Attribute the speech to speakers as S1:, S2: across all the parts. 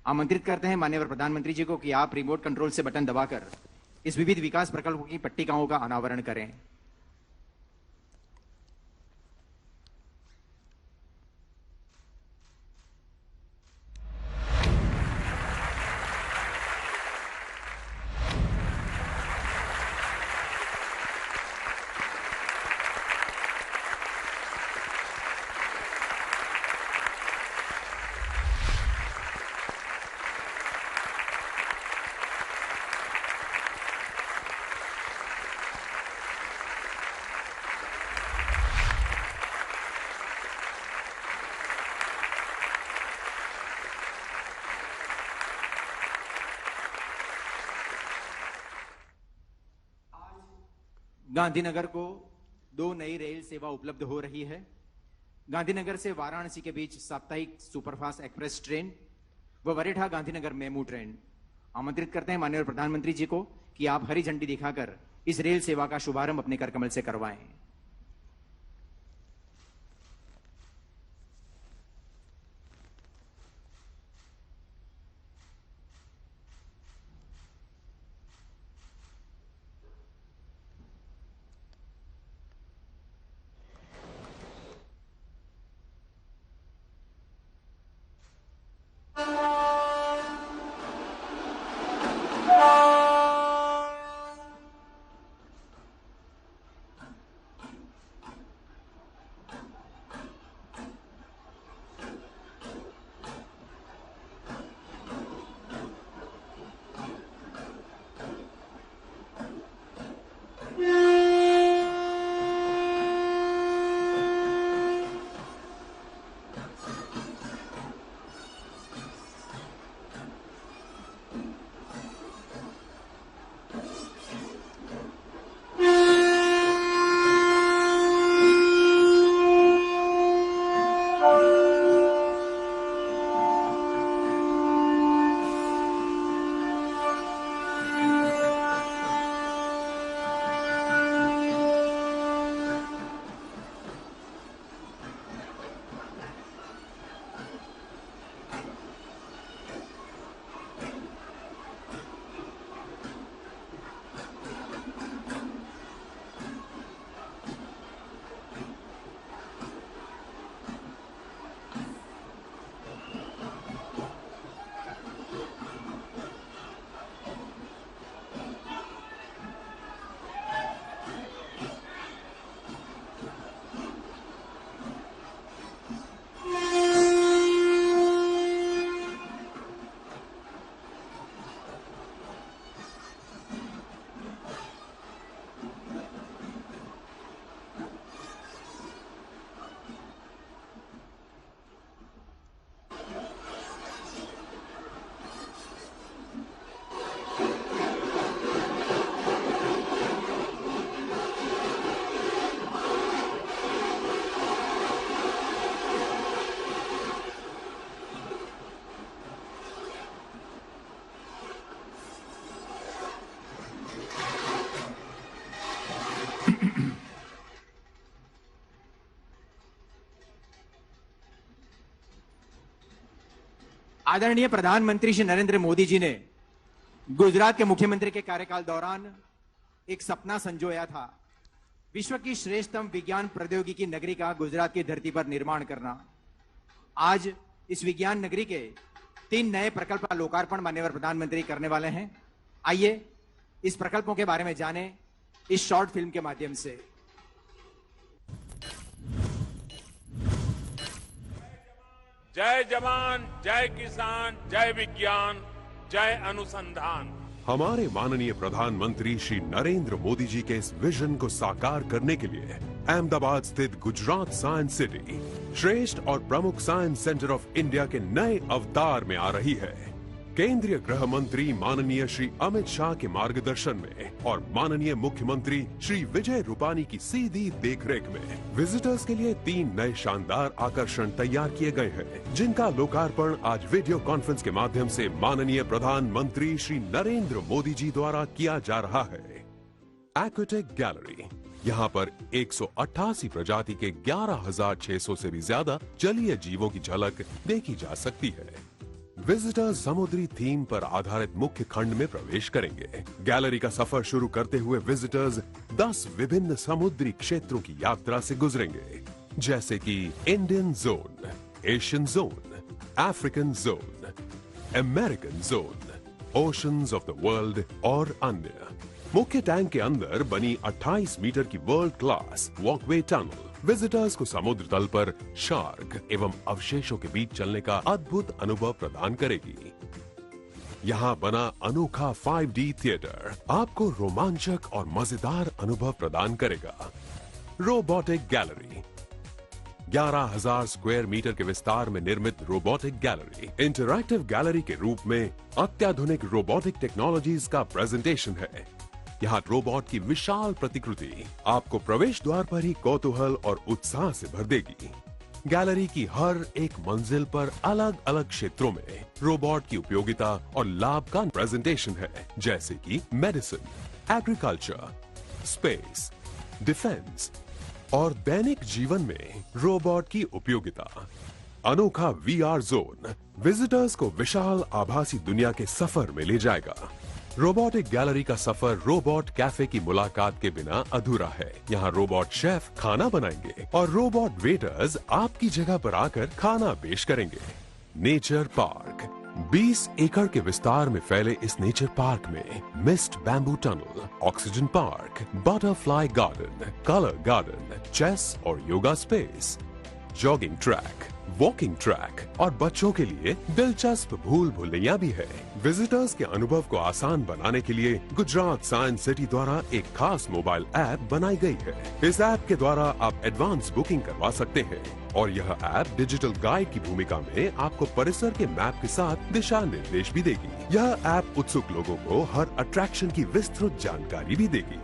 S1: आमंत्रित करते हैं माननीय प्रधानमंत्री जी को कि आप रिमोट कंट्रोल से बटन दबाकर इस विविध विकास प्रकल्पों की पट्टिकाओं का अनावरण करें। गांधीनगर को 2 नई रेल सेवा उपलब्ध हो रही है। गांधीनगर से वाराणसी के बीच साप्ताहिक सुपरफास्ट एक्सप्रेस ट्रेन व वरेठा गांधीनगर मेमू ट्रेन। आमंत्रित करते हैं माननीय प्रधानमंत्री जी को कि आप हरी झंडी दिखाकर इस रेल सेवा का शुभारंभ अपने करकमल से करवाएं। आदरणीय प्रधानमंत्री श्री नरेंद्र मोदी जी ने गुजरात के मुख्यमंत्री के कार्यकाल दौरान एक सपना संजोया था, विश्व की श्रेष्ठतम विज्ञान प्रौद्योगिकी नगरी का गुजरात की धरती पर निर्माण करना। आज इस विज्ञान नगरी के 3 नए प्रकल्प का लोकार्पण माननीय प्रधानमंत्री करने वाले हैं। आइए इस प्रकल्पों के बारे में जानें इस शॉर्ट फिल्म के माध्यम से।
S2: जय जवान, जय किसान, जय विज्ञान, जय अनुसंधान।
S3: हमारे माननीय प्रधानमंत्री श्री नरेंद्र मोदी जी के इस विजन को साकार करने के लिए अहमदाबाद स्थित गुजरात साइंस सिटी श्रेष्ठ और प्रमुख साइंस सेंटर ऑफ इंडिया के नए अवतार में आ रही है। केंद्रीय गृह मंत्री माननीय श्री अमित शाह के मार्गदर्शन में और माननीय मुख्यमंत्री श्री विजय रूपानी की सीधी देखरेख में विजिटर्स के लिए 3 नए शानदार आकर्षण तैयार किए गए हैं, जिनका लोकार्पण आज वीडियो कॉन्फ्रेंस के माध्यम से माननीय प्रधानमंत्री श्री नरेंद्र मोदी जी द्वारा किया जा रहा है। एक्वाटिक गैलरी, यहाँ पर 188 प्रजाति के 11,600 से भी ज्यादा जलीय जीवों की झलक देखी जा सकती है। विजिटर्स समुद्री थीम पर आधारित मुख्य खंड में प्रवेश करेंगे। गैलरी का सफर शुरू करते हुए विजिटर्स 10 विभिन्न समुद्री क्षेत्रों की यात्रा से गुजरेंगे, जैसे कि Indian zone, Asian zone, African zone, American zone, oceans of the world और अन्य। मुख्य टैंक के अंदर बनी 28 मीटर की world class walkway tunnel visitors को समुद्र तल पर शार्क एवं अवशेषों के बीच चलने का अद्भुत अनुभव प्रदान करेगी। यहाँ बना अनोखा 5D थिएटर आपको रोमांचक और मजेदार अनुभव प्रदान करेगा। रोबोटिक गैलरी 11,000 स्क्वायर मीटर के विस्तार में निर्मित रोबोटिक गैलरी इंटरैक्टिव गैलरी के रूप में अत्याधुनिक रोबोटिक टेक्नोलॉजीज का प्रेजेंटेशन है। यहाँ रोबोट की विशाल प्रतिकृति आपको प्रवेश द्वार पर ही कौतूहल और उत्साह से भर देगी। गैलरी की हर एक मंजिल पर अलग अलग क्षेत्रों में रोबोट की उपयोगिता और लाभ का प्रेजेंटेशन है, जैसे कि मेडिसिन, एग्रीकल्चर, स्पेस, डिफेंस और दैनिक जीवन में रोबोट की उपयोगिता। अनोखा VR जोन विजिटर्स को विशाल आभासी दुनिया के सफर में ले जाएगा। रोबोटिक गैलरी का सफर रोबोट कैफे की मुलाकात के बिना अधूरा है। यहाँ रोबोट शेफ खाना बनाएंगे और रोबोट वेटर्स आपकी जगह पर आकर खाना पेश करेंगे। नेचर पार्क 20 एकड़ के विस्तार में फैले इस नेचर पार्क में mist bamboo tunnel, oxygen park, butterfly garden, colour garden, chess और yoga space, jogging track, walking track और बच्चों के लिए दिलचस्प भूल भुलैया भी है। विजिटर्स के अनुभव को आसान बनाने के लिए गुजरात साइंस सिटी द्वारा एक खास मोबाइल ऐप बनाई गई है। इस ऐप के द्वारा आप एडवांस बुकिंग करवा सकते हैं और यह ऐप डिजिटल गाइड की भूमिका में आपको परिसर के मैप के साथ दिशा निर्देश भी देगी। यह ऐप उत्सुक लोगों को हर अट्रैक्शन की विस्तृत जानकारी भी देगी।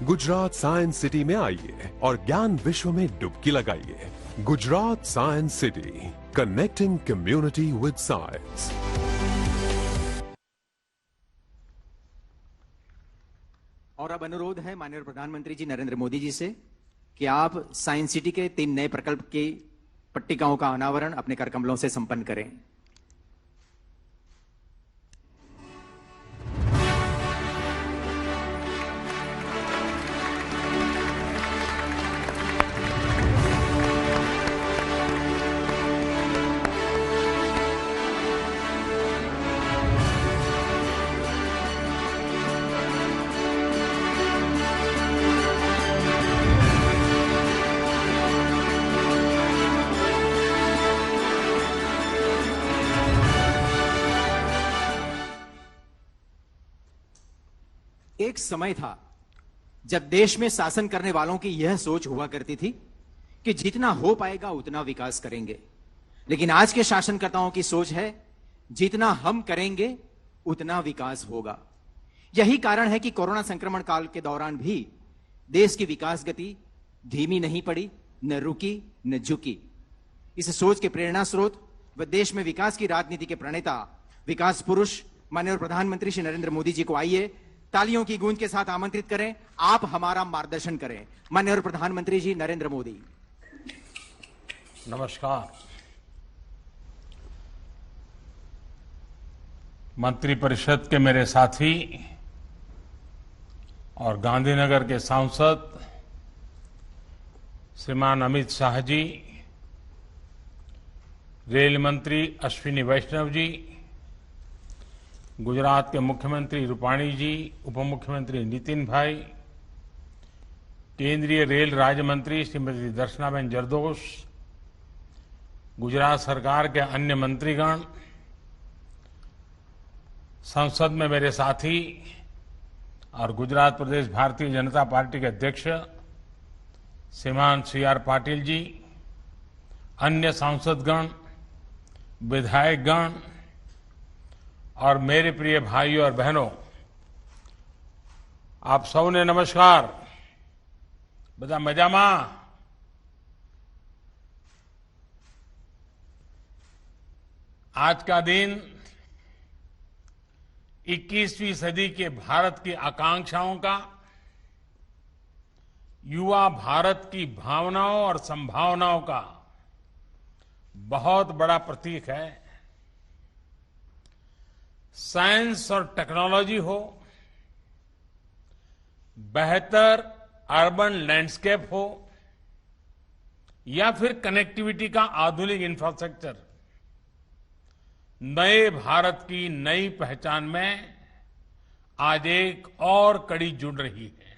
S3: गुजरात साइंस सिटी में आइए और ज्ञान विश्व में डुबकी लगाइए। Gujarat science city, connecting community with science.
S1: और अब अनुरोध है माननीय प्रधानमंत्री जी नरेंद्र मोदी जी से कि आप साइंस सिटी के 3 नए प्रकल्प की पट्टिकाओं का अनावरण अपने करकमलों से संपन्न करें। एक समय था जब देश में शासन करने वालों की यह सोच हुआ करती थी कि जितना हो पाएगा उतना विकास करेंगे, लेकिन आज के शासनकर्ताओं की सोच है जितना हम करेंगे उतना विकास होगा। यही कारण है कि कोरोना संक्रमण काल के दौरान भी देश की विकास गति धीमी नहीं पड़ी, न रुकी न झुकी। इस सोच के प्रेरणा स्रोत व देश में विकास की राजनीति के प्रणेता, विकास पुरुष माननीय प्रधानमंत्री श्री नरेंद्र मोदी जी को आइए तालियों की गूंज के साथ आमंत्रित करें। आप हमारा मार्गदर्शन करें। माननीय प्रधानमंत्री जी नरेंद्र मोदी।
S2: नमस्कार। मंत्रिपरिषद के मेरे साथी और गांधीनगर के सांसद श्रीमान अमित शाह जी, रेल मंत्री अश्विनी वैष्णव जी, गुजरात के मुख्यमंत्री रूपाणी जी, उप मुख्यमंत्री नितिन भाई, केंद्रीय रेल राज्य मंत्री श्रीमती दर्शनाबेन जरदोश, गुजरात सरकार के अन्य मंत्रीगण, संसद में मेरे साथी और गुजरात प्रदेश भारतीय जनता पार्टी के अध्यक्ष श्रीमान CR पाटिल जी, अन्य सांसदगण, विधायकगण और मेरे प्रिय भाइयों और बहनों, आप सबने नमस्कार। बधा मजामा? आज का दिन 21वीं सदी के भारत की आकांक्षाओं का, युवा भारत की भावनाओं और संभावनाओं का बहुत बड़ा प्रतीक है। साइंस और टेक्नोलॉजी हो, बेहतर अर्बन लैंडस्केप हो या फिर कनेक्टिविटी का आधुनिक इंफ्रास्ट्रक्चर, नए भारत की नई पहचान में आज एक और कड़ी जुड़ रही है।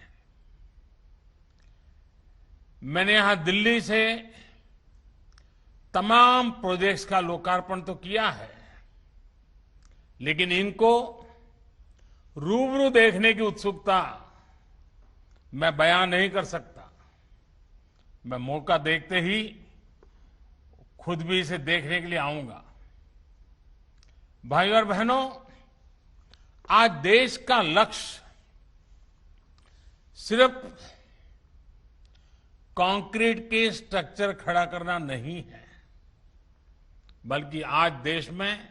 S2: मैंने यहां दिल्ली से तमाम प्रोजेक्ट्स का लोकार्पण तो किया है, लेकिन इनको रूबरू देखने की उत्सुकता मैं बयान नहीं कर सकता। मैं मौका देखते ही खुद भी इसे देखने के लिए आऊंगा। भाइयों और बहनों, आज देश का लक्ष्य सिर्फ कंक्रीट के स्ट्रक्चर खड़ा करना नहीं है, बल्कि आज देश में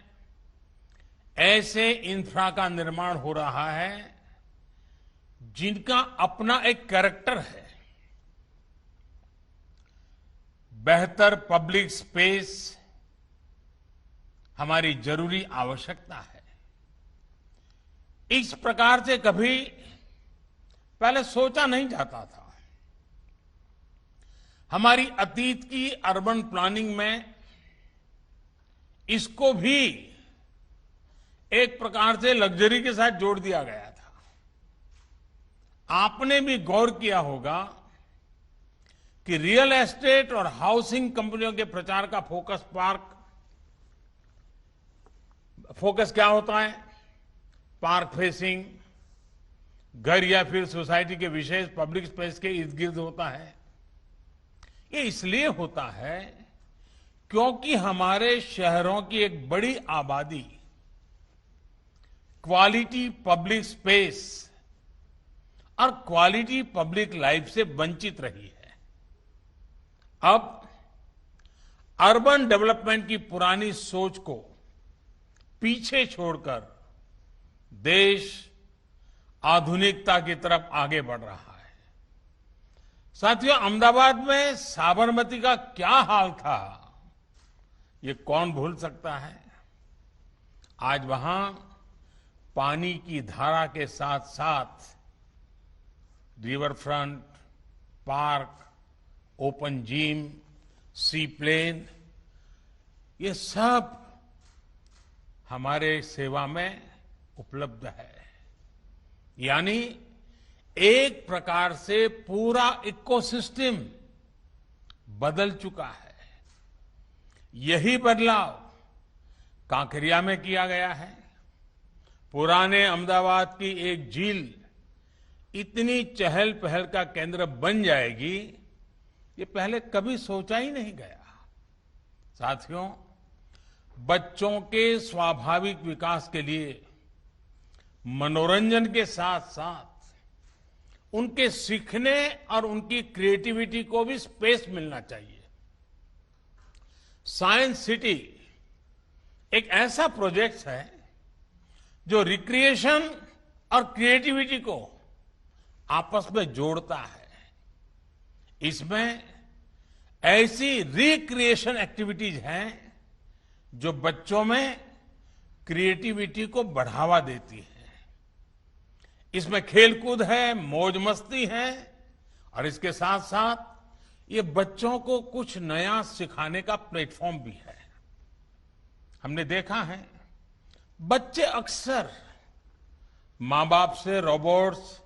S2: ऐसे इंफ्रा का निर्माण हो रहा है जिनका अपना एक कैरेक्टर है। बेहतर पब्लिक स्पेस हमारी जरूरी आवश्यकता है। इस प्रकार से कभी पहले सोचा नहीं जाता था। हमारी अतीत की अर्बन प्लानिंग में इसको भी एक प्रकार से लग्जरी के साथ जोड़ दिया गया था। आपने भी गौर किया होगा कि रियल एस्टेट और हाउसिंग कंपनियों के प्रचार का फोकस क्या होता है? पार्क फेसिंग, घर या फिर सोसाइटी के विशेष पब्लिक स्पेस के इर्द गिर्द होता है। ये इसलिए होता है क्योंकि हमारे शहरों की एक बड़ी आबादी क्वालिटी पब्लिक स्पेस और क्वालिटी पब्लिक लाइफ से वंचित रही है। अब अर्बन डेवलपमेंट की पुरानी सोच को पीछे छोड़कर देश आधुनिकता की तरफ आगे बढ़ रहा है। साथियों, अहमदाबाद में साबरमती का क्या हाल था, ये कौन भूल सकता है। आज वहां पानी की धारा के साथ साथ river front, park, open gym, sea plane, ये सब हमारे सेवा में उपलब्ध है। यानी एक प्रकार से पूरा इकोसिस्टम बदल चुका है। यही बदलाव कांकरिया में किया गया है। पुराने अहमदाबाद की एक झील इतनी चहल पहल का केंद्र बन जाएगी, ये पहले कभी सोचा ही नहीं गया। साथियों, बच्चों के स्वाभाविक विकास के लिए मनोरंजन के साथ साथ उनके सीखने और उनकी क्रिएटिविटी को भी स्पेस मिलना चाहिए। साइंस सिटी एक ऐसा प्रोजेक्ट है जो रिक्रिएशन और क्रिएटिविटी को आपस में जोड़ता है। इसमें ऐसी रिक्रिएशन एक्टिविटीज हैं जो बच्चों में क्रिएटिविटी को बढ़ावा देती है। इसमें खेलकूद है, मौज मस्ती है और इसके साथ साथ ये बच्चों को कुछ नया सिखाने का प्लेटफॉर्म भी है। हमने देखा है बच्चे अक्सर मां बाप से रोबोट्स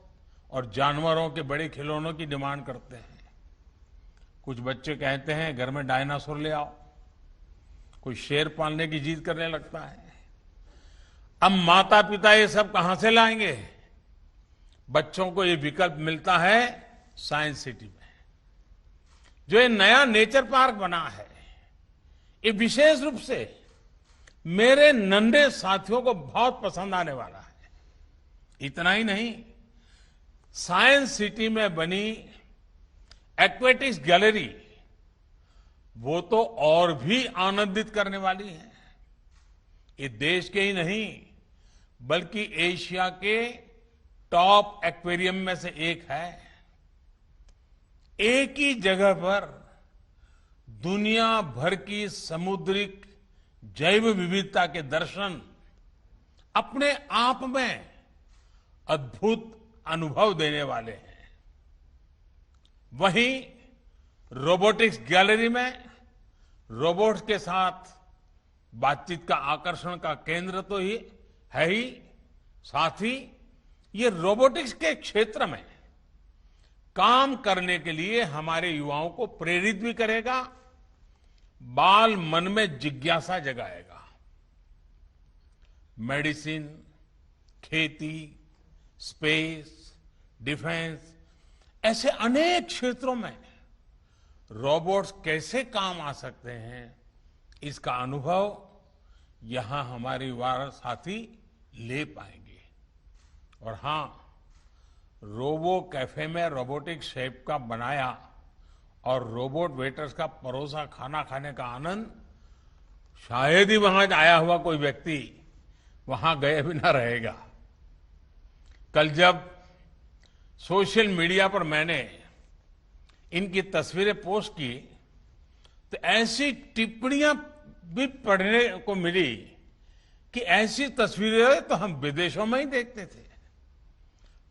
S2: और जानवरों के बड़े खिलौनों की डिमांड करते हैं। कुछ बच्चे कहते हैं घर में डायनासोर ले आओ, कोई शेर पालने की जिद करने लगता है। अब माता पिता ये सब कहां से लाएंगे? बच्चों को ये विकल्प मिलता है साइंस सिटी में। जो ये नया नेचर पार्क बना है, ये विशेष रूप से मेरे नन्हे साथियों को बहुत पसंद आने वाला है। इतना ही नहीं, साइंस सिटी में बनी एक्वेटिक्स गैलरी वो तो और भी आनंदित करने वाली है। ये देश के ही नहीं बल्कि एशिया के टॉप एक्वेरियम में से एक है। एक ही जगह पर दुनिया भर की समुद्रिक जैव विविधता के दर्शन अपने आप में अद्भुत अनुभव देने वाले हैं। वहीं रोबोटिक्स गैलरी में रोबोट्स के साथ बातचीत का आकर्षण का केंद्र तो ही है ही, साथ ही ये रोबोटिक्स के क्षेत्र में काम करने के लिए हमारे युवाओं को प्रेरित भी करेगा, बाल मन में जिज्ञासा जगाएगा। मेडिसिन, खेती, स्पेस, डिफेंस, ऐसे अनेक क्षेत्रों में रोबोट्स कैसे काम आ सकते हैं, इसका अनुभव यहां हमारे युवा साथी ले पाएंगे। और हां, रोबो कैफे में रोबोटिक शेफ का बनाया और रोबोट वेटर्स का परोसा खाना खाने का आनंद शायद ही वहां आया हुआ कोई व्यक्ति वहां गए बिना रहेगा। कल जब सोशल मीडिया पर मैंने इनकी तस्वीरें पोस्ट की तो ऐसी टिप्पणियां भी पढ़ने को मिली कि ऐसी तस्वीरें तो हम विदेशों में ही देखते थे।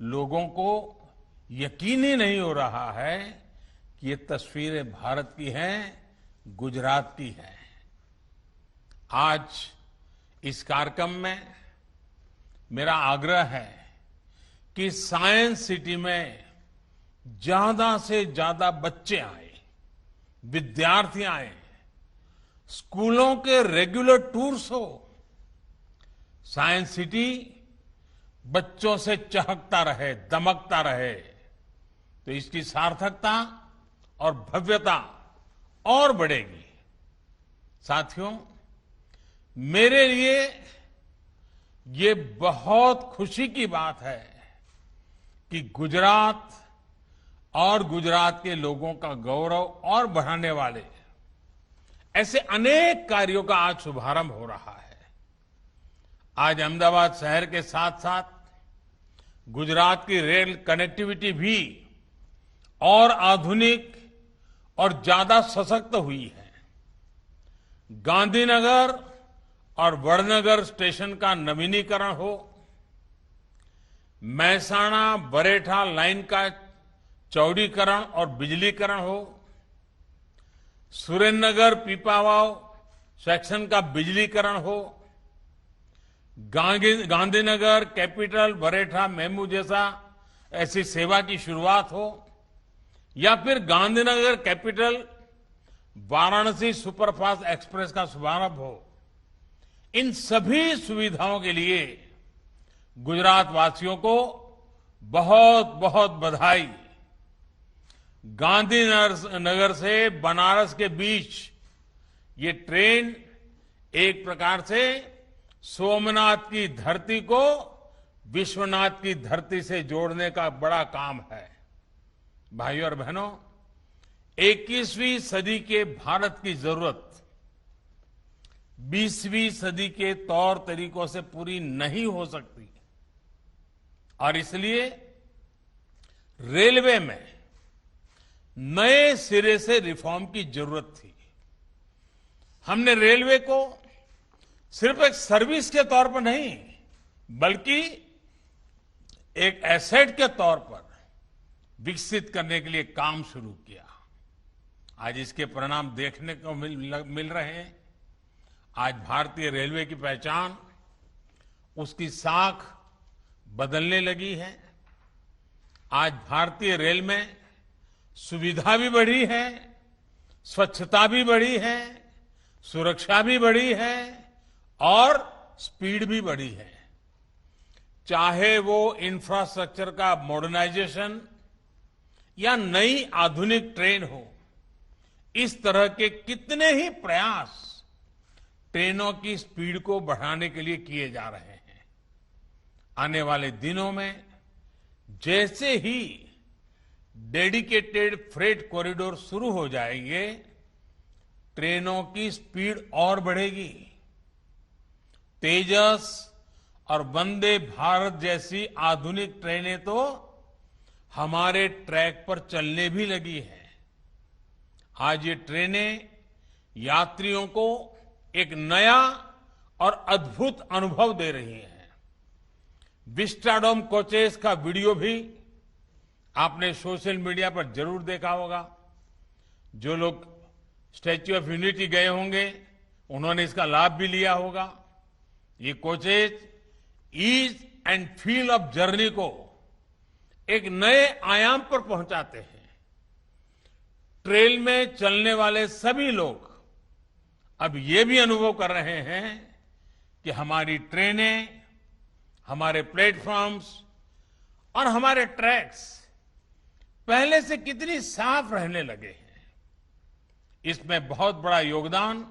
S2: लोगों को यकीन ही नहीं हो रहा है कि ये तस्वीरें भारत की हैं, गुजरात की हैं। आज इस कार्यक्रम में मेरा आग्रह है कि साइंस सिटी में ज्यादा से ज्यादा बच्चे आए, विद्यार्थी आए, स्कूलों के रेगुलर टूर्स हो। साइंस सिटी बच्चों से चहकता रहे, दमकता रहे, तो इसकी सार्थकता और भव्यता और बढ़ेगी। साथियों, मेरे लिए ये बहुत खुशी की बात है कि गुजरात और गुजरात के लोगों का गौरव और बढ़ाने वाले ऐसे अनेक कार्यों का आज शुभारंभ हो रहा है। आज अहमदाबाद शहर के साथ साथ गुजरात की रेल कनेक्टिविटी भी और आधुनिक और ज्यादा सशक्त हुई है। गांधीनगर और वडनगर स्टेशन का नवीनीकरण हो, महसाणा बरेठा लाइन का चौड़ीकरण और बिजलीकरण हो, सुरेंद्रनगर पीपावाव सेक्शन का बिजलीकरण हो, गांधीनगर कैपिटल बरेठा मेमू जैसा ऐसी सेवा की शुरुआत हो, या फिर Gandhinagar capital Varanasi superfast express का शुभारंभ हो, इन सभी सुविधाओं के लिए गुजरात वासियों को बहुत बहुत बधाई। गांधीनगर से बनारस के बीच ये ट्रेन एक प्रकार से सोमनाथ की धरती को विश्वनाथ की धरती से जोड़ने का बड़ा काम है। भाइयों और बहनों, 21वीं सदी के भारत की जरूरत 20वीं सदी के तौर तरीकों से पूरी नहीं हो सकती और इसलिए रेलवे में नए सिरे से रिफॉर्म की जरूरत थी। हमने रेलवे को सिर्फ एक सर्विस के तौर पर नहीं बल्कि एक एसेट के तौर पर विकसित करने के लिए काम शुरू किया। आज इसके परिणाम देखने को मिल रहे हैं। आज भारतीय रेलवे की पहचान, उसकी साख बदलने लगी है। आज भारतीय रेल में सुविधा भी बढ़ी है, स्वच्छता भी बढ़ी है, सुरक्षा भी बढ़ी है और स्पीड भी बढ़ी है। चाहे वो इंफ्रास्ट्रक्चर का मॉडर्नाइजेशन या नई आधुनिक ट्रेन हो, इस तरह के कितने ही प्रयास ट्रेनों की स्पीड को बढ़ाने के लिए किए जा रहे हैं। आने वाले दिनों में जैसे ही डेडिकेटेड फ्रेट कॉरिडोर शुरू हो जाएंगे, ट्रेनों की स्पीड और बढ़ेगी। तेजस और वंदे भारत जैसी आधुनिक ट्रेनें तो हमारे ट्रैक पर चलने भी लगी हैं। आज ये ट्रेनें यात्रियों को एक नया और अद्भुत अनुभव दे रही हैं। विस्टाडोम कोचेस का वीडियो भी आपने सोशल मीडिया पर जरूर देखा होगा। जो लोग स्टैच्यू ऑफ यूनिटी गए होंगे उन्होंने इसका लाभ भी लिया होगा। ये coaches ease and feel of journey को एक नए आयाम पर पहुंचाते हैं। ट्रेल में चलने वाले सभी लोग अब ये भी अनुभव कर रहे हैं कि हमारी ट्रेनें, हमारे प्लेटफॉर्म्स और हमारे ट्रैक्स पहले से कितनी साफ रहने लगे हैं। इसमें बहुत बड़ा योगदान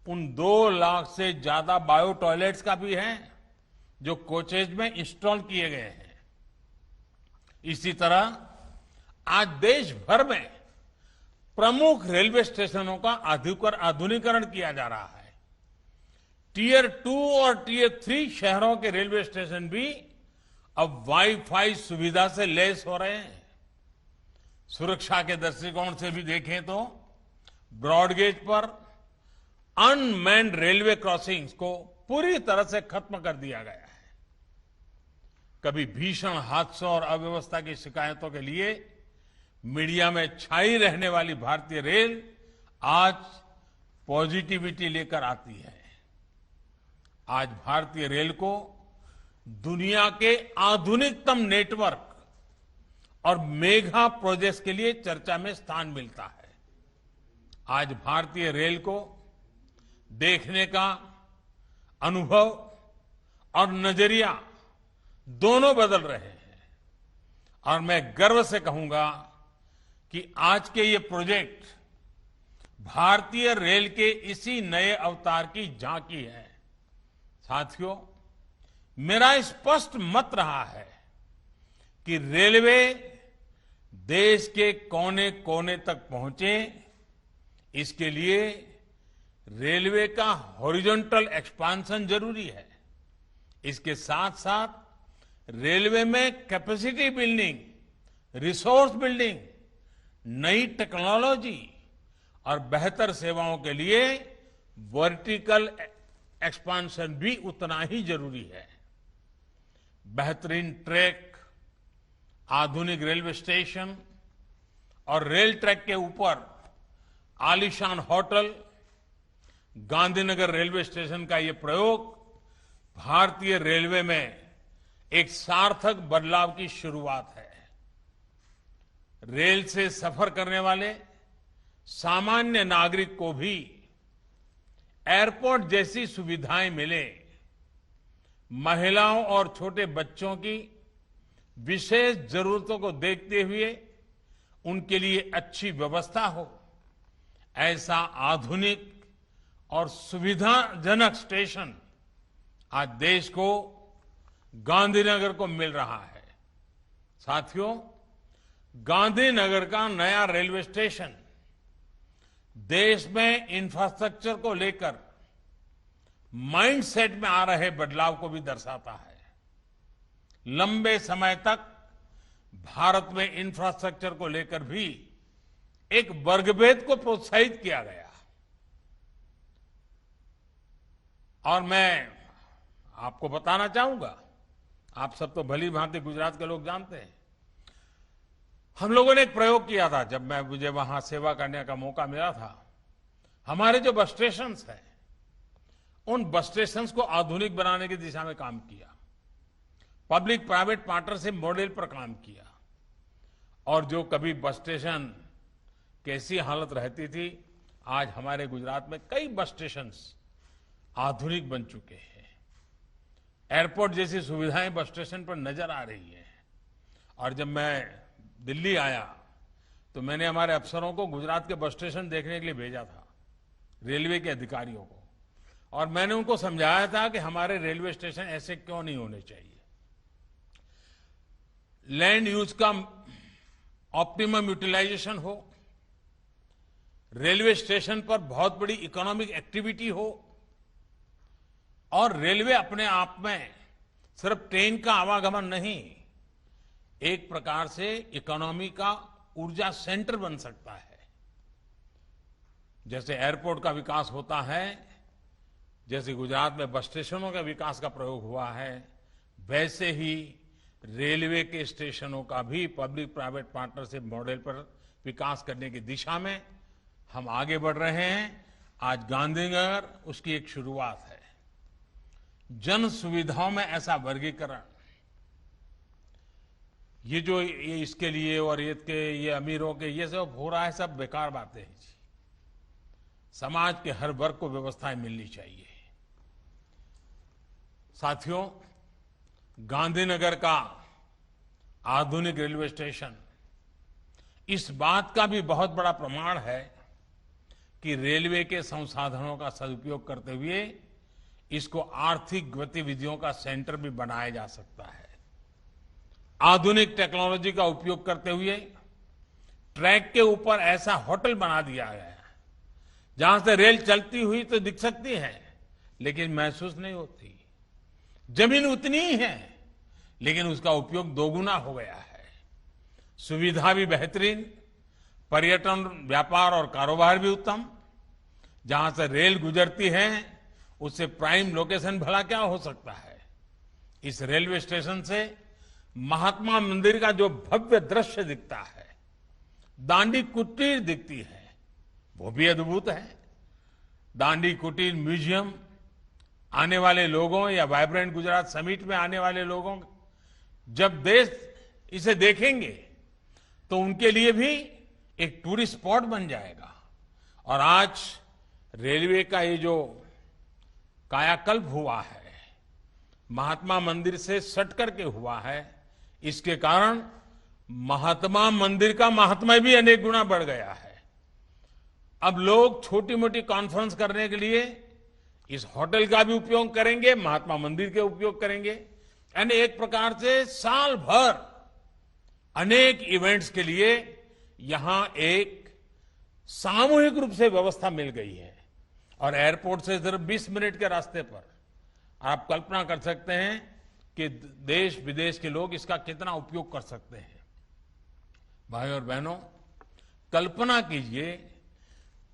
S2: उन 2 लाख से ज्यादा बायो टॉयलेट्स का भी है जो कोचेज में इंस्टॉल किए गए हैं। इसी तरह आज देश भर में प्रमुख रेलवे स्टेशनों का आधुनिकीकरण किया जा रहा है। टियर 2 और टियर 3 शहरों के रेलवे स्टेशन भी अब वाईफाई सुविधा से लैस हो रहे हैं। सुरक्षा के दृष्टिकोण से भी देखें तो ब्रॉडगेज पर अनमैन्ड रेलवे क्रॉसिंग्स को पूरी तरह से खत्म कर दिया गया है। कभी भीषण हादसों और अव्यवस्था की शिकायतों के लिए मीडिया में छाई रहने वाली भारतीय रेल आज पॉजिटिविटी लेकर आती है। आज भारतीय रेल को दुनिया के आधुनिकतम नेटवर्क और मेगा प्रोजेक्ट्स के लिए चर्चा में स्थान मिलता है। आज भारतीय रेल को देखने का अनुभव और नजरिया दोनों बदल रहे हैं और मैं गर्व से कहूंगा कि आज के ये प्रोजेक्ट भारतीय रेल के इसी नए अवतार की झांकी है। साथियों, मेरा स्पष्ट मत रहा है कि रेलवे देश के कोने कोने तक पहुंचे, इसके लिए रेलवे का हॉरिजॉन्टल एक्सपांशन जरूरी है। इसके साथ साथ रेलवे में कैपेसिटी बिल्डिंग, रिसोर्स बिल्डिंग, नई टेक्नोलॉजी और बेहतर सेवाओं के लिए वर्टिकल एक्सपांशन भी उतना ही जरूरी है। बेहतरीन ट्रैक, आधुनिक रेलवे स्टेशन और रेल ट्रैक के ऊपर आलीशान होटल, गांधीनगर रेलवे स्टेशन का ये प्रयोग भारतीय रेलवे में एक सार्थक बदलाव की शुरुआत है। रेल से सफर करने वाले सामान्य नागरिक को भी एयरपोर्ट जैसी सुविधाएं मिले, महिलाओं और छोटे बच्चों की विशेष जरूरतों को देखते हुए उनके लिए अच्छी व्यवस्था हो, ऐसा आधुनिक और सुविधाजनक स्टेशन आज देश को गांधीनगर को मिल रहा है। साथियों, गांधीनगर का नया रेलवे स्टेशन देश में इंफ्रास्ट्रक्चर को लेकर माइंडसेट में आ रहे बदलाव को भी दर्शाता है। लंबे समय तक भारत में इंफ्रास्ट्रक्चर को लेकर भी एक वर्गभेद को प्रोत्साहित किया गया और मैं आपको बताना चाहूंगा, आप सब तो भली भांति गुजरात के लोग जानते हैं, हम लोगों ने एक प्रयोग किया था जब मुझे वहां सेवा करने का मौका मिला था। हमारे जो बस स्टेशन हैं, उन बस स्टेशन को आधुनिक बनाने की दिशा में काम किया, पब्लिक प्राइवेट पार्टनरशिप मॉडल पर काम किया और जो कभी बस स्टेशन कैसी हालत रहती थी, आज हमारे गुजरात में कई बस स्टेशन आधुनिक बन चुके हैं। एयरपोर्ट जैसी सुविधाएं बस स्टेशन पर नजर आ रही है। और जब मैं दिल्ली आया तो मैंने हमारे अफसरों को गुजरात के बस स्टेशन देखने के लिए भेजा था, रेलवे के अधिकारियों को, और मैंने उनको समझाया था कि हमारे रेलवे स्टेशन ऐसे क्यों नहीं होने चाहिए। लैंड यूज का ऑप्टिमम यूटिलाइजेशन हो, रेलवे स्टेशन पर बहुत बड़ी इकोनॉमिक एक्टिविटी हो और रेलवे अपने आप में सिर्फ ट्रेन का आवागमन नहीं, एक प्रकार से इकोनॉमी का ऊर्जा सेंटर बन सकता है। जैसे एयरपोर्ट का विकास होता है, जैसे गुजरात में बस स्टेशनों का विकास का प्रयोग हुआ है, वैसे ही रेलवे के स्टेशनों का भी पब्लिक प्राइवेट पार्टनरशिप मॉडल पर विकास करने की दिशा में हम आगे बढ़ रहे हैं। आज गांधीनगर उसकी एक शुरुआत है। जन सुविधाओं में ऐसा वर्गीकरण, ये जो ये इसके लिए और ये अमीरों के ये सब हो रहा है, सब बेकार बातें हैं जी। समाज के हर वर्ग को व्यवस्थाएं मिलनी चाहिए। साथियों, गांधीनगर का आधुनिक रेलवे स्टेशन इस बात का भी बहुत बड़ा प्रमाण है कि रेलवे के संसाधनों का सदुपयोग करते हुए इसको आर्थिक गतिविधियों का सेंटर भी बनाया जा सकता है। आधुनिक टेक्नोलॉजी का उपयोग करते हुए ट्रैक के ऊपर ऐसा होटल बना दिया गया है जहां से रेल चलती हुई तो दिख सकती है लेकिन महसूस नहीं होती। जमीन उतनी ही है लेकिन उसका उपयोग दोगुना हो गया है। सुविधा भी बेहतरीन, पर्यटन, व्यापार और कारोबार भी उत्तम। जहां से रेल गुजरती है उससे प्राइम लोकेशन भला क्या हो सकता है। इस रेलवे स्टेशन से महात्मा मंदिर का जो भव्य दृश्य दिखता है, दांडी कुटीर दिखती है, वो भी अद्भुत है। दांडी कुटीर म्यूजियम आने वाले लोगों या वाइब्रेंट गुजरात समिट में आने वाले लोगों जब देश इसे देखेंगे तो उनके लिए भी एक टूरिस्ट स्पॉट बन जाएगा। और आज रेलवे का ये जो कायाकल्प हुआ है, महात्मा मंदिर से सट करके हुआ है, इसके कारण महात्मा मंदिर का महात्मा भी अनेक गुना बढ़ गया है। अब लोग छोटी मोटी कॉन्फ्रेंस करने के लिए इस होटल का भी उपयोग करेंगे, महात्मा मंदिर के उपयोग करेंगे। यानी एक प्रकार से साल भर अनेक इवेंट्स के लिए यहां एक सामूहिक रूप से व्यवस्था मिल गई है। और एयरपोर्ट से सिर्फ 20 मिनट के रास्ते पर आप कल्पना कर सकते हैं कि देश विदेश के लोग इसका कितना उपयोग कर सकते हैं। भाई और बहनों, कल्पना कीजिए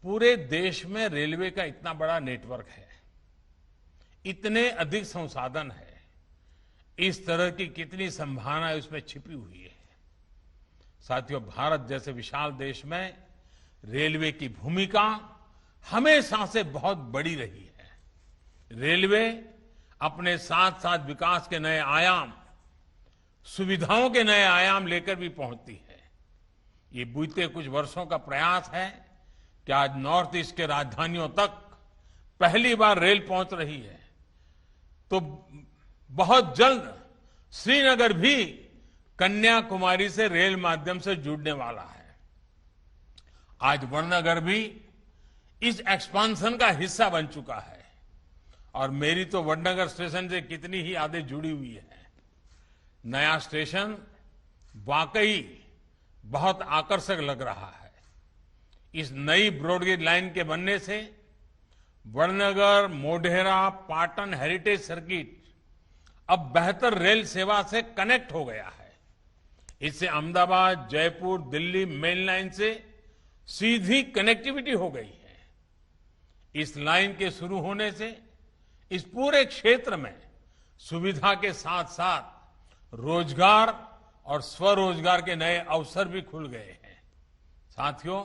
S2: पूरे देश में रेलवे का इतना बड़ा नेटवर्क है, इतने अधिक संसाधन है, इस तरह की कितनी संभावनाएं उसमें छिपी हुई है। साथियों, भारत जैसे विशाल देश में रेलवे की भूमिका हमेशा से बहुत बड़ी रही है। रेलवे अपने साथ साथ विकास के नए आयाम, सुविधाओं के नए आयाम लेकर भी पहुंचती है। ये बीते कुछ वर्षों का प्रयास है कि आज नॉर्थ ईस्ट के राजधानियों तक पहली बार रेल पहुंच रही है। तो बहुत जल्द श्रीनगर भी कन्याकुमारी से रेल माध्यम से जुड़ने वाला है। आज वडनगर भी इस एक्सपांशन का हिस्सा बन चुका है। और मेरी तो वडनगर स्टेशन से कितनी ही यादें जुड़ी हुई है। नया स्टेशन वाकई बहुत आकर्षक लग रहा है। इस नई ब्रॉडगेज लाइन के बनने से वडनगर, मोढेरा, पाटन हेरिटेज सर्किट अब बेहतर रेल सेवा से कनेक्ट हो गया है। इससे अहमदाबाद, जयपुर, दिल्ली मेन लाइन से सीधी कनेक्टिविटी हो गई है। इस लाइन के शुरू होने से इस पूरे क्षेत्र में सुविधा के साथ साथ रोजगार और स्वरोजगार के नए अवसर भी खुल गए हैं। साथियों,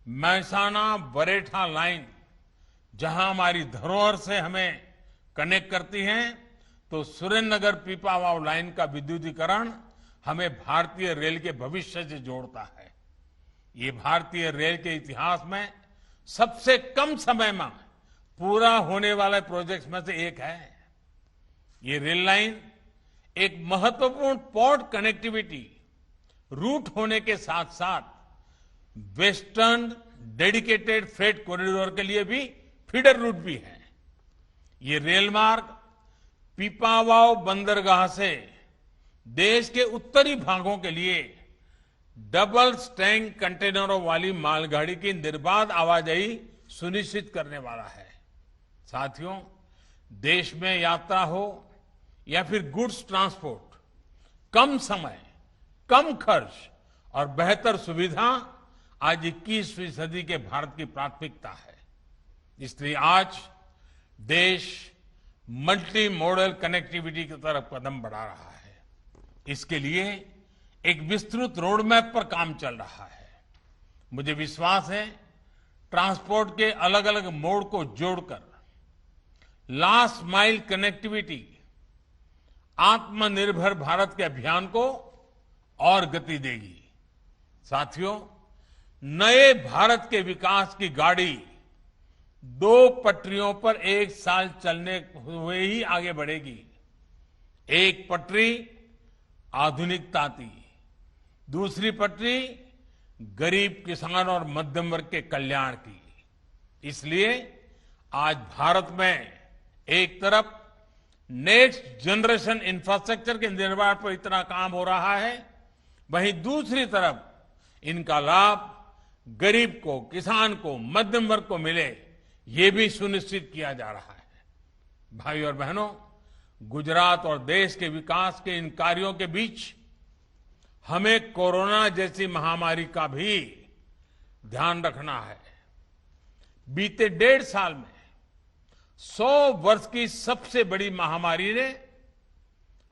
S2: महसाना बरेठा लाइन जहां हमारी धरोहर से हमें कनेक्ट करती है, तो सुरेंद्रनगर पीपावाव लाइन का विद्युतीकरण हमें भारतीय रेल के भविष्य से जोड़ता है। ये भारतीय रेल के इतिहास में सबसे कम समय में पूरा होने वाले प्रोजेक्ट्स में से एक है। ये रेल लाइन एक महत्वपूर्ण पोर्ट कनेक्टिविटी रूट होने के साथ साथ वेस्टर्न डेडिकेटेड फ्रेट कॉरिडोर के लिए भी फीडर रूट भी है। ये रेल मार्ग पीपावाव बंदरगाह से देश के उत्तरी भागों के लिए डबल स्टैंक कंटेनरों वाली मालगाड़ी की निर्बाध आवाजाही सुनिश्चित करने वाला है। साथियों, देश में यात्रा हो या फिर गुड्स ट्रांसपोर्ट, कम समय, कम खर्च और बेहतर सुविधा आज 21वीं सदी के भारत की प्राथमिकता है। इसलिए आज देश मल्टी मॉडल कनेक्टिविटी की तरफ कदम बढ़ा रहा है। इसके लिए एक विस्तृत रोडमैप पर काम चल रहा है। मुझे विश्वास है ट्रांसपोर्ट के अलग अलग मोड को जोड़कर लास्ट माइल कनेक्टिविटी आत्मनिर्भर भारत के अभियान को और गति देगी। साथियों, नए भारत के विकास की गाड़ी 2 पटरियों पर एक साल चलने हुए ही आगे बढ़ेगी। एक पटरी आधुनिकता की, दूसरी पटरी गरीब किसान और मध्यम वर्ग के कल्याण की। इसलिए आज भारत में एक तरफ नेक्स्ट जनरेशन इंफ्रास्ट्रक्चर के निर्माण पर इतना काम हो रहा है, वहीं दूसरी तरफ इनका लाभ गरीब को, किसान को, मध्यम वर्ग को मिले, ये भी सुनिश्चित किया जा रहा है। भाई और बहनों, गुजरात और देश के विकास के इन कार्यों के बीच हमें कोरोना जैसी महामारी का भी ध्यान रखना है। बीते 1.5 साल में 100 वर्ष की सबसे बड़ी महामारी ने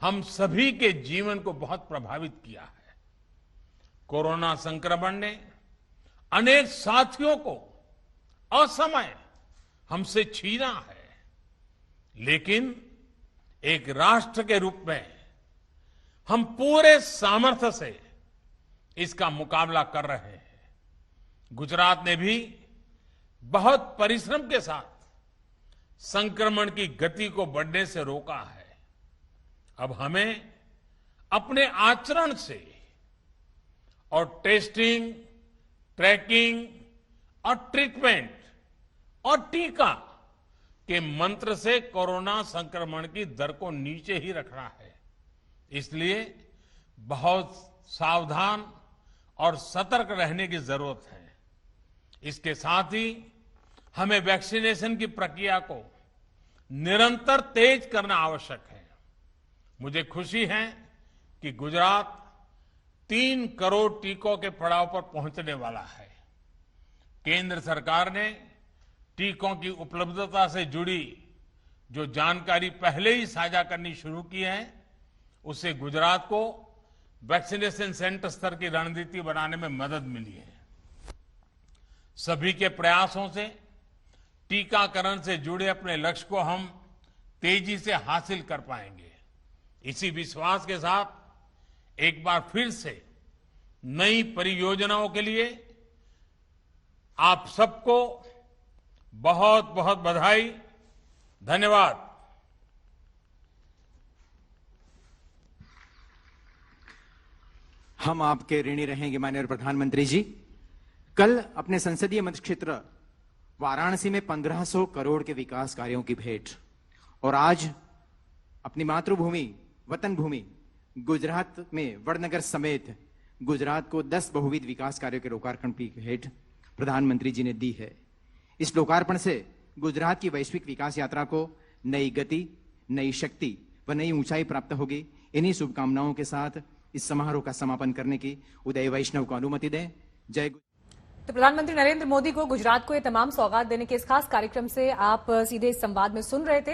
S2: हम सभी के जीवन को बहुत प्रभावित किया है। कोरोना संक्रमण ने अनेक साथियों को असमय हमसे छीना है, लेकिन एक राष्ट्र के रूप में हम पूरे सामर्थ्य से इसका मुकाबला कर रहे हैं। गुजरात ने भी बहुत परिश्रम के साथ संक्रमण की गति को बढ़ने से रोका है। अब हमें अपने आचरण से और टेस्टिंग, ट्रैकिंग और ट्रीटमेंट और टीका के मंत्र से कोरोना संक्रमण की दर को नीचे ही रखना है। इसलिए बहुत सावधान और सतर्क रहने की जरूरत है। इसके साथ ही हमें वैक्सीनेशन की प्रक्रिया को निरंतर तेज करना आवश्यक है। मुझे खुशी है कि गुजरात 3 करोड़ टीकों के पड़ाव पर पहुंचने वाला है। केंद्र सरकार ने टीकों की उपलब्धता से जुड़ी जो जानकारी पहले ही साझा करनी शुरू की है, उससे गुजरात को वैक्सीनेशन सेंटर स्तर की रणनीति बनाने में मदद मिली है। सभी के प्रयासों से टीकाकरण से जुड़े अपने लक्ष्य को हम तेजी से हासिल कर पाएंगे। इसी विश्वास के साथ एक बार फिर से नई परियोजनाओं के लिए आप सबको बहुत बहुत बधाई, धन्यवाद।
S1: हम आपके ऋणी रहेंगे माननीय प्रधानमंत्री जी। कल अपने संसदीय मत क्षेत्र वाराणसी में 1500 करोड़ के विकास कार्यों की भेंट, और आज अपनी मातृभूमि, वतन भूमि गुजरात में वडनगर समेत गुजरात को 10 बहुविध विकास कार्यों के लोकार्पण की भेंट प्रधानमंत्री जी ने दी है। इस लोकार्पण से गुजरात की वैश्विक विकास यात्रा को नई गति, नई शक्ति व नई ऊंचाई प्राप्त होगी। इन्हीं शुभकामनाओं के साथ इस समारोह का समापन करने की उदय वैष्णव को अनुमति दें। जय।
S4: तो प्रधानमंत्री नरेंद्र मोदी को गुजरात को ये तमाम सौगात देने के इस खास कार्यक्रम से आप सीधे इस संवाद में सुन रहे थे।